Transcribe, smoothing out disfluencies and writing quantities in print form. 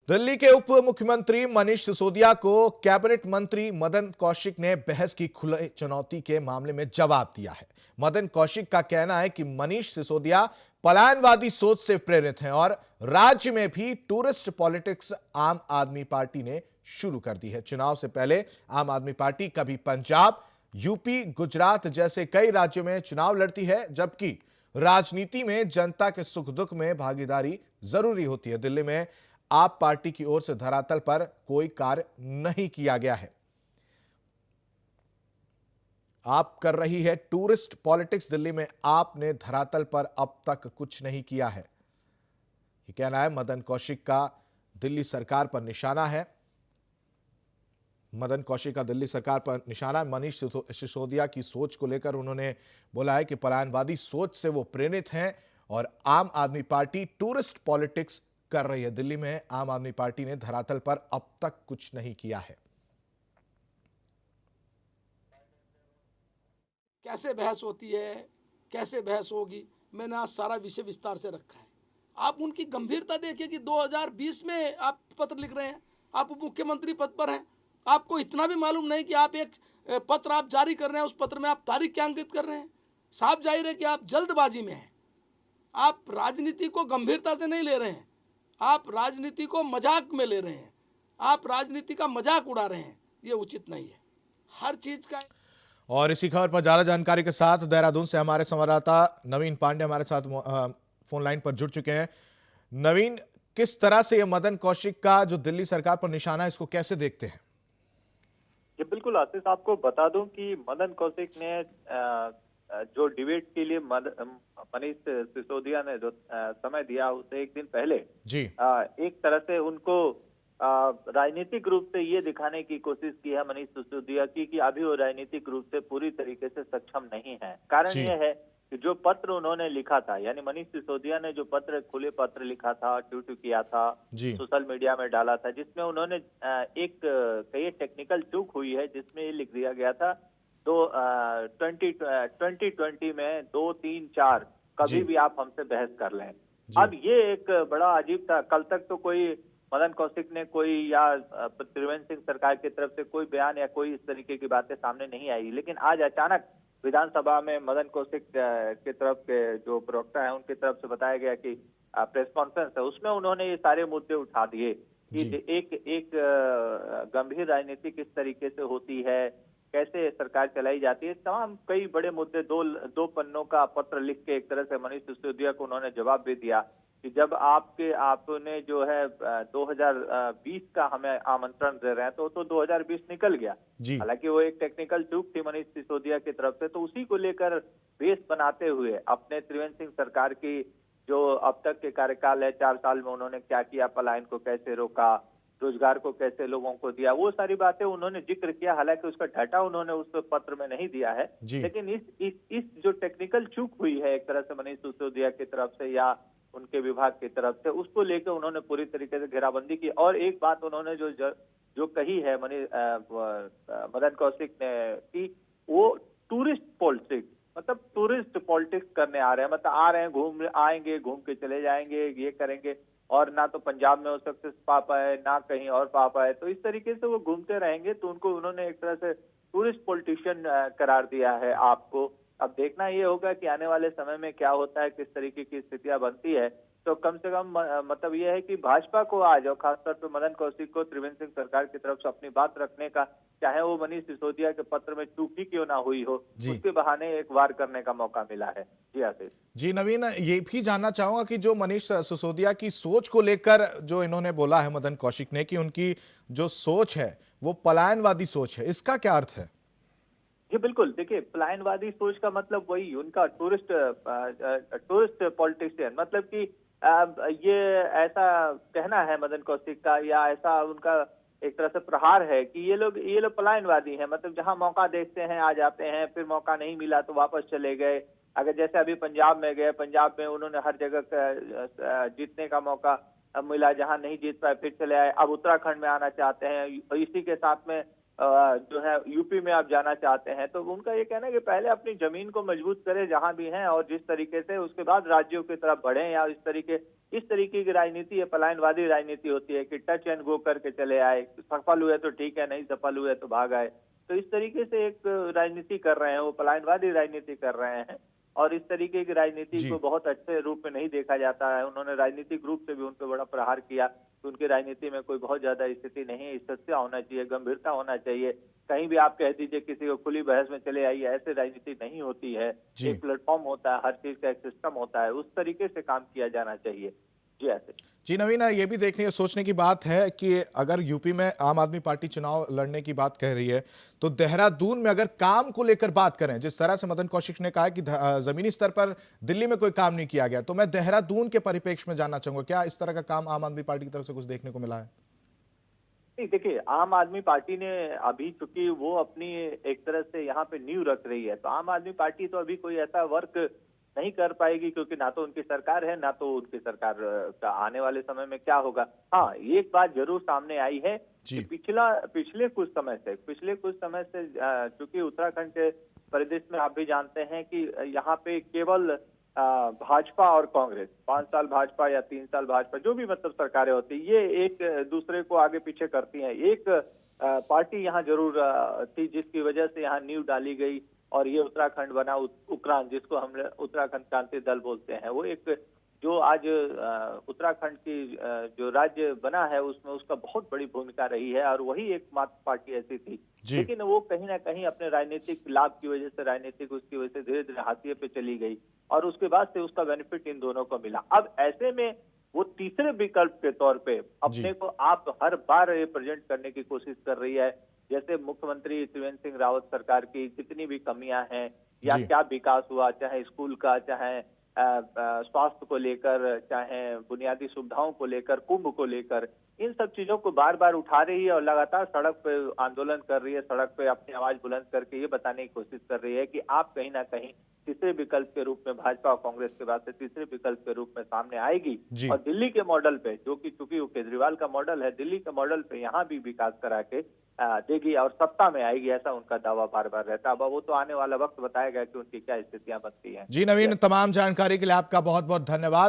दिल्ली के उप मुख्यमंत्री मनीष सिसोदिया को कैबिनेट मंत्री मदन कौशिक ने बहस की खुली चुनौती के मामले में जवाब दिया है। मदन कौशिक का कहना है कि मनीष सिसोदिया पलायनवादी सोच से प्रेरित हैं और राज्य में भी टूरिस्ट पॉलिटिक्स आम आदमी पार्टी ने शुरू कर दी है। चुनाव से पहले आम आदमी पार्टी कभी पंजाब, यूपी, गुजरात जैसे कई राज्यों में चुनाव लड़ती है, जबकि राजनीति में जनता के सुख दुख में भागीदारी जरूरी होती है। दिल्ली में आप पार्टी की ओर से धरातल पर कोई कार्य नहीं किया गया है। आप कर रही है टूरिस्ट पॉलिटिक्स, दिल्ली में आपने धरातल पर अब तक कुछ नहीं किया है, ये कहना है मदन कौशिक का। दिल्ली सरकार पर निशाना है। मदन कौशिक का दिल्ली सरकार पर निशाना है। मनीष सिसोदिया की सोच को लेकर उन्होंने बोला है कि पलायनवादी सोच से वो प्रेरित हैं और आम आदमी पार्टी टूरिस्ट पॉलिटिक्स कर रही है। दिल्ली में आम आदमी पार्टी ने धरातल पर अब तक कुछ नहीं किया है। कैसे बहस होती है, कैसे बहस होगी, मैंने आज सारा विषय विस्तार से रखा है। आप उनकी गंभीरता देखिए कि 2020 में आप पत्र लिख रहे हैं, आप उप मुख्यमंत्री पद पर हैं, आपको इतना भी मालूम नहीं कि आप एक पत्र आप जारी कर रहे हैं, उस पत्र में आप तारीख क्या अंकित कर रहे हैं। साफ जाहिर है कि आप जल्दबाजी में हैं। आप राजनीति को गंभीरता से नहीं ले रहे हैं, आप राजनीति को मजाक में ले रहे हैं, आप राजनीति का मजाक उड़ा रहे हैं। ये उचित नहीं है। हर चीज का। और इसी खबर पर ज्यादा जानकारी के साथ देहरादून से हमारे संवाददाता नवीन पांडे हमारे साथ फोन लाइन पर जुड़ चुके हैं। नवीन, किस तरह से ये मदन कौशिक का जो दिल्ली सरकार पर निशाना है, इसको कैसे देखते हैं? ये बिल्कुल आशीष, आपको बता दूं कि मदन कौशिक ने जो डिबेट के लिए मनीष सिसोदिया ने जो समय दिया, उसे एक दिन पहले जी एक तरह से उनको राजनीतिक रूप से ये दिखाने की कोशिश की है मनीष सिसोदिया की कि अभी वो राजनीतिक रूप से पूरी तरीके से सक्षम नहीं है। कारण यह है कि जो पत्र उन्होंने लिखा था, यानी मनीष सिसोदिया ने जो पत्र, खुले पत्र लिखा था, ट्वीट किया था, सोशल मीडिया में डाला था, जिसमें उन्होंने एक कई टेक्निकल चूक हुई है, जिसमें ये लिख दिया गया था 2020 में 2, 3, 4 कभी भी आप हमसे बहस कर लें। अब ये एक बड़ा अजीब था। कल तक तो कोई मदन कौशिक ने कोई या त्रिवेंद्र सिंह सरकार की तरफ से कोई बयान या कोई इस तरीके की बातें सामने नहीं आई, लेकिन आज अचानक विधानसभा में मदन कौशिक की तरफ के जो प्रवक्ता है, उनकी तरफ से बताया गया कि प्रेस कॉन्फ्रेंस है, उसमें उन्होंने ये सारे मुद्दे उठा दिए कि एक गंभीर राजनीति किस तरीके से होती है, कैसे सरकार चलाई जाती है, तमाम कई बड़े मुद्दे, दो पन्नों का पत्र लिख के एक तरह से मनीष सिसोदिया को उन्होंने जवाब भी दिया कि जब आपने जो है 2020 का हमें आमंत्रण दे रहे हैं, तो 2020 निकल गया। हालांकि वो एक टेक्निकल चूक थी मनीष सिसोदिया की तरफ से, तो उसी को लेकर बेस बनाते हुए अपने त्रिवेंद्र सिंह सरकार की जो अब तक के कार्यकाल है, 4 साल में उन्होंने क्या किया, पलायन को कैसे रोका, रोजगार को कैसे लोगों को दिया, वो सारी बातें उन्होंने जिक्र किया। हालांकि उसका डाटा उन्होंने उस पत्र में नहीं दिया है, लेकिन इस जो टेक्निकल चूक हुई है एक तरह से मनीष सिसोदिया की तरफ से या उनके विभाग की तरफ से, उसको लेकर उन्होंने पूरी तरीके से घेराबंदी की। और एक बात उन्होंने जो कही है मदन कौशिक ने कि वो टूरिस्ट पॉलिटिक्स, मतलब टूरिस्ट पॉलिटिक्स करने आ रहे हैं, मतलब आ रहे हैं, आएंगे, घूम के चले जाएंगे, ये करेंगे, और ना तो पंजाब में वो सक्सेस पा पाए, ना कहीं और पा पाए, तो इस तरीके से वो घूमते रहेंगे। तो उन्होंने एक तरह से टूरिस्ट पॉलिटिशियन करार दिया है आपको। अब देखना ये होगा कि आने वाले समय में क्या होता है, किस तरीके की स्थितियां बनती है। तो कम से कम मतलब ये है कि भाजपा को आज, और खासतौर पर मदन कौशिक को, त्रिवेंद्र सिंह सरकार की तरफ से अपनी बात रखने का, चाहे वो मनीष सिसोदिया के पत्र में चूक ही क्यों ना हुई हो, उसके बहाने एक वार करने का मौका मिला है। जी आशीष। जी नवीन, ये भी जानना चाहूंगा कि जो मनीष सिसोदिया की सोच को लेकर जो इन्होंने बोला है मदन कौशिक ने कि उनकी जो सोच है वो पलायनवादी सोच है, इसका क्या अर्थ है? जी बिल्कुल, देखिए, पलायनवादी सोच का मतलब वही उनका टूरिस्ट पॉलिटिशियन, मतलब कि ये ऐसा कहना है मदन कौशिक का, या ऐसा उनका एक तरह से प्रहार है कि ये लोग पलायनवादी हैं। मतलब जहां मौका देखते हैं आ जाते हैं, फिर मौका नहीं मिला तो वापस चले गए। अगर जैसे अभी पंजाब में गए, पंजाब में उन्होंने हर जगह जीतने का मौका मिला, जहां नहीं जीत पाए फिर चले आए। अब उत्तराखंड में आना चाहते हैं, इसी के साथ में जो है यूपी में आप जाना चाहते हैं, तो उनका ये कहना है कि पहले अपनी जमीन को मजबूत करें जहां भी हैं, और जिस तरीके से उसके बाद राज्यों की तरफ बढ़े, या इस तरीके की राजनीति है, पलायनवादी राजनीति होती है कि टच एंड गो करके चले आए, सफल हुए तो ठीक है, नहीं सफल हुए तो भाग आए। तो इस तरीके से एक राजनीति कर रहे हैं, वो पलायनवादी राजनीति कर रहे हैं, और इस तरीके की राजनीति जी। को बहुत अच्छे रूप में नहीं देखा जाता है। उन्होंने राजनीतिक रूप से भी उन पर बड़ा प्रहार किया कि उनकी राजनीति में कोई बहुत ज्यादा स्थिति नहीं है, सत्य होना चाहिए, गंभीरता होना चाहिए। कहीं भी आप कह दीजिए किसी को खुली बहस में चले आइए, ऐसे राजनीति नहीं होती है। जी। एक प्लेटफॉर्म होता है, हर चीज का एक सिस्टम होता है, उस तरीके से काम किया जाना चाहिए। जी ऐसे जी नवीन, ये भी देखने सोचने की बात है कि अगर यूपी में आम आदमी पार्टी चुनाव लड़ने की बात कह रही है, तो देहरादून में अगर काम को लेकर बात करें, जिस तरह से मदन कौशिक ने कहा कि जमीनी स्तर पर दिल्ली में कोई काम नहीं किया गया, तो मैं देहरादून के परिप्रेक्ष्य में जानना चाहूंगा, क्या इस तरह का काम आम आदमी पार्टी की तरफ से कुछ देखने को मिला है? नहीं, देखिए, आम आदमी पार्टी ने अभी, चूंकि वो अपनी एक तरह से यहाँ पे नींव रख रही है, तो आम आदमी पार्टी तो अभी कोई ऐसा वर्क नहीं कर पाएगी, क्योंकि ना तो उनकी सरकार है, ना तो उनकी सरकार का आने वाले समय में क्या होगा। हाँ, एक बात जरूर सामने आई है कि पिछले कुछ समय से चूंकि उत्तराखंड के परिदृश्य में आप भी जानते हैं कि यहाँ पे केवल भाजपा और कांग्रेस, 5 साल भाजपा या 3 साल भाजपा, जो भी मतलब सरकारें होती, ये एक दूसरे को आगे पीछे करती हैं। एक पार्टी यहाँ जरूर थी जिसकी वजह से यहाँ नींव डाली गई, और ये उत्तराखंड बना, उत्क्रांति, जिसको हम उत्तराखंड क्रांति दल बोलते हैं। वो एक जो आज उत्तराखंड की जो राज्य बना है, उसमें उसका बहुत बड़ी भूमिका रही है, और वही एकमात्र पार्टी ऐसी थी। लेकिन वो कहीं ना कहीं अपने राजनीतिक लाभ की वजह से, राजनीतिक उसकी वजह से धीरे धीरे हाशिए पे चली गई, और उसके बाद से उसका बेनिफिट इन दोनों को मिला। अब ऐसे में वो तीसरे विकल्प के तौर पे अपने को आप हर बार रिप्रेजेंट करने की कोशिश कर रही है। जैसे मुख्यमंत्री त्रिवेंद्र सिंह रावत सरकार की जितनी भी कमियां हैं, या क्या विकास हुआ, चाहे स्कूल का, चाहे स्वास्थ्य को लेकर, चाहे बुनियादी सुविधाओं को लेकर, कुंभ को लेकर, इन सब चीजों को बार बार उठा रही है, और लगातार सड़क पे आंदोलन कर रही है, सड़क पे अपनी आवाज बुलंद करके ये बताने की कोशिश कर रही है कि आप कहीं ना कहीं तीसरे विकल्प के रूप में, भाजपा और कांग्रेस के बाद से तीसरे विकल्प के रूप में सामने आएगी। और दिल्ली के मॉडल पे, जो कि चूंकि वो केजरीवाल का मॉडल है, दिल्ली के मॉडल पे यहाँ भी विकास करा के देगी, और सत्ता में आएगी, ऐसा उनका दावा बार बार रहता है। अब वो तो आने वाला वक्त बताएगा कि उनकी क्या स्थितियां बनती हैं। जी नवीन, तमाम जानकारी के लिए आपका बहुत बहुत धन्यवाद।